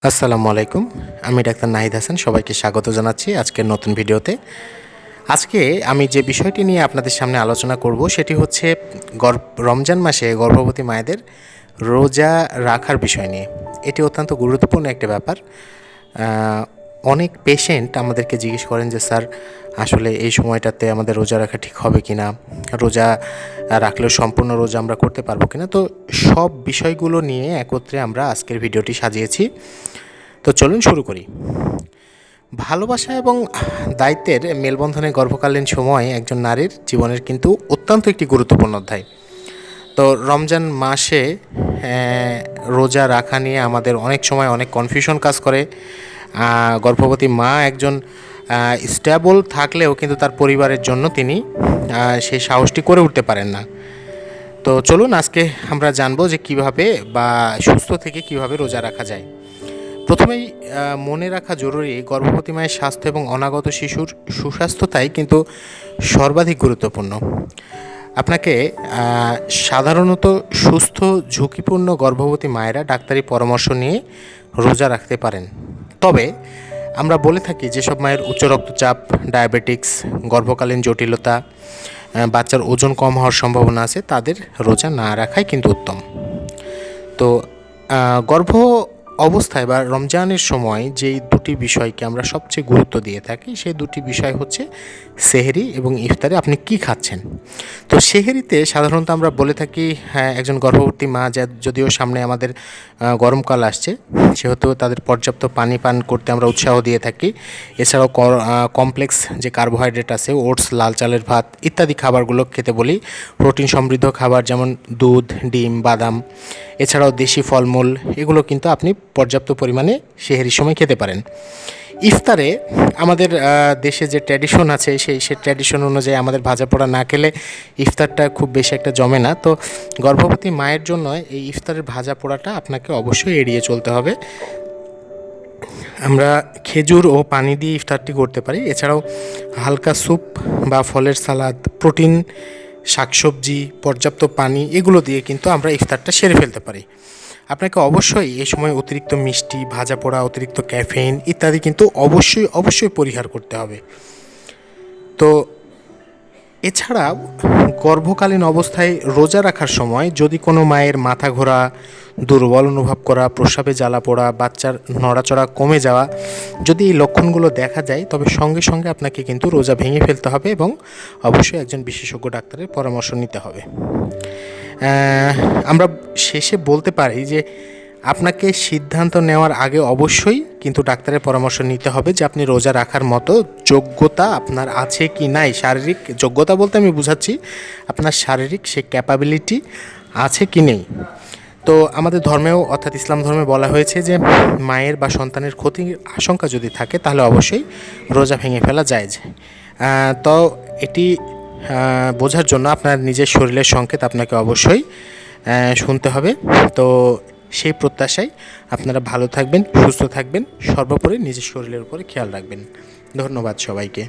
আসসালামু আলাইকুম। আমি ডাক্তার নাহিদ হাসান। সবাইকে স্বাগত জানাচ্ছি আজকের নতুন ভিডিওতে। আজকে আমি যে বিষয়টি নিয়ে আপনাদের সামনে আলোচনা করব সেটি হচ্ছে রমজান মাসে গর্ভবতী মায়েদের রোজা রাখার বিষয় নিয়ে। এটি অত্যন্ত গুরুত্বপূর্ণ একটি ব্যাপার। অনেক পেশেন্ট আমাদেরকে জিজ্ঞেস করেন যে স্যার আসলে এই সময়টাতে আমাদের রোজা রাখা ঠিক হবে কি না, রোজা রাখলেও সম্পূর্ণ রোজা আমরা করতে পারবো কি না। তো সব বিষয়গুলো নিয়ে একত্রে আমরা আজকের ভিডিওটি সাজিয়েছি। তো চলুন শুরু করি। ভালোবাসা এবং দায়িত্বের মেলবন্ধনে গর্ভকালীন সময় একজন নারীর জীবনের কিন্তু অত্যন্ত একটি গুরুত্বপূর্ণ অধ্যায়। তো রমজান মাসে রোজা রাখা নিয়ে আমাদের অনেক সময় অনেক কনফিউশন কাজ করে। গর্ভবতী মা একজন স্টেবল থাকলেও কিন্তু তার পরিবারের জন্য তিনি সেই সাহসটি করে উঠতে পারেন না। তো চলুন আজকে আমরা জানবো যে কিভাবে বা সুস্থ থেকে কিভাবে রোজা রাখা যায়। প্রথমেই মনে রাখা জরুরি, গর্ভবতী মায়ের স্বাস্থ্য এবং অনাগত শিশুর সুস্বাস্থ্যতাই কিন্তু সর্বাধিক গুরুত্বপূর্ণ। আপনাকে সাধারণত সুস্থ ঝুঁকিপূর্ণ গর্ভবতী মায়েরা ডাক্তারি পরামর্শ নিয়ে রোজা রাখতে পারেন। তবে আমরা বলে থাকি যেসব মায়ের উচ্চ রক্তচাপ, ডায়াবেটিক্স, গর্ভকালীন জটিলতা, বাচ্চার ওজন কম হওয়ার সম্ভাবনা আছে, তাদের রোজা না রাখাই কিন্তু উত্তম। তো গর্ভ অবস্থায় বা রমজানের সময় যেই দুটি বিষয়কে আমরা সবচেয়ে গুরুত্ব দিয়ে থাকি সেই দুটি বিষয় হচ্ছে সেহরি এবং ইফতারে আপনি কি খাচ্ছেন। তো সেহরিতে সাধারণত আমরা বলে থাকি একজন গর্ভবতী মা যদিও সামনে আমাদের গরমকাল আসছে, সেহেতু তাদের পর্যাপ্ত পানি পান করতে আমরা উৎসাহ দিয়ে থাকি। এছাড়াও কমপ্লেক্স যে কার্বোহাইড্রেট আছে, ওটস, লাল চালের ভাত ইত্যাদি খাবারগুলো খেতে বলি। প্রোটিন সমৃদ্ধ খাবার যেমন দুধ, ডিম, বাদাম, এছাড়াও দেশি ফলমূল, এগুলো কিন্তু আপনি পর্যাপ্ত পরিমাণে সেহরির সময় খেতে পারেন। ইফতারে আমাদের দেশে যে ট্র্যাডিশন আছে সেই ট্র্যাডিশন অনুযায়ী আমাদের ভাজা পোড়া না খেলে ইফতারটা খুব বেশি একটা জমে না। তো গর্ভবতী মায়ের জন্য এই ইফতারের ভাজা পোড়াটা আপনাকে অবশ্যই এড়িয়ে চলতে হবে। আমরা খেজুর ও পানি দিয়ে ইফতারটি করতে পারি। এছাড়াও হালকা স্যুপ বা ফলের সালাদ, প্রোটিন, শাকসবজি, পর্যাপ্ত পানি, এগুলো দিয়ে কিন্তু আমরা ইফতারটা সেরে ফেলতে পারি। আপনাকে অবশ্যই এই সময় অতিরিক্ত মিষ্টি, ভাজা পোড়া, অতিরিক্ত ক্যাফেইন ইত্যাদি কিন্তু অবশ্যই পরিহার করতে হবে। তো এছাড়া গর্ভকালীন অবস্থায় রোজা রাখার সময় যদি কোনো মায়ের মাথা ঘোরা, দুর্বল অনুভব করা, প্রস্রাবে জ্বালা পোড়া, বাচ্চার নড়াচড়া কমে যাওয়া, যদি এই লক্ষণগুলো দেখা যায় তবে সঙ্গে সঙ্গে আপনাকে কিন্তু রোজা ভেঙে ফেলতে হবে এবং অবশ্যই একজন বিশেষজ্ঞ ডাক্তারের পরামর্শ নিতে হবে। আমরা শেষে বলতে পারি যে আপনাকে সিদ্ধান্ত নেওয়ার আগে অবশ্যই কিন্তু ডাক্তারের পরামর্শ নিতে হবে যে আপনি রোজা রাখার মতো যোগ্যতা আপনার আছে কি নাই। শারীরিক যোগ্যতা বলতে আমি বুঝাচ্ছি আপনার শারীরিক সে ক্যাপাবিলিটি আছে কি নেই। তো আমাদের ধর্মেও অর্থাৎ ইসলাম ধর্মে বলা হয়েছে যে মায়ের বা সন্তানের ক্ষতির আশঙ্কা যদি থাকে তাহলে অবশ্যই রোজা ভেঙে ফেলা জায়েজ। তো এটি বোঝার জন্য আপনার নিজের শরীরের সংকেত আপনাকে অবশ্যই শুনতে হবে। তো সেই প্রত্যাশায় আপনারা ভালো থাকবেন, সুস্থ থাকবেন, সর্বোপরি নিজের শরীরের উপরে খেয়াল রাখবেন। ধন্যবাদ সবাইকে।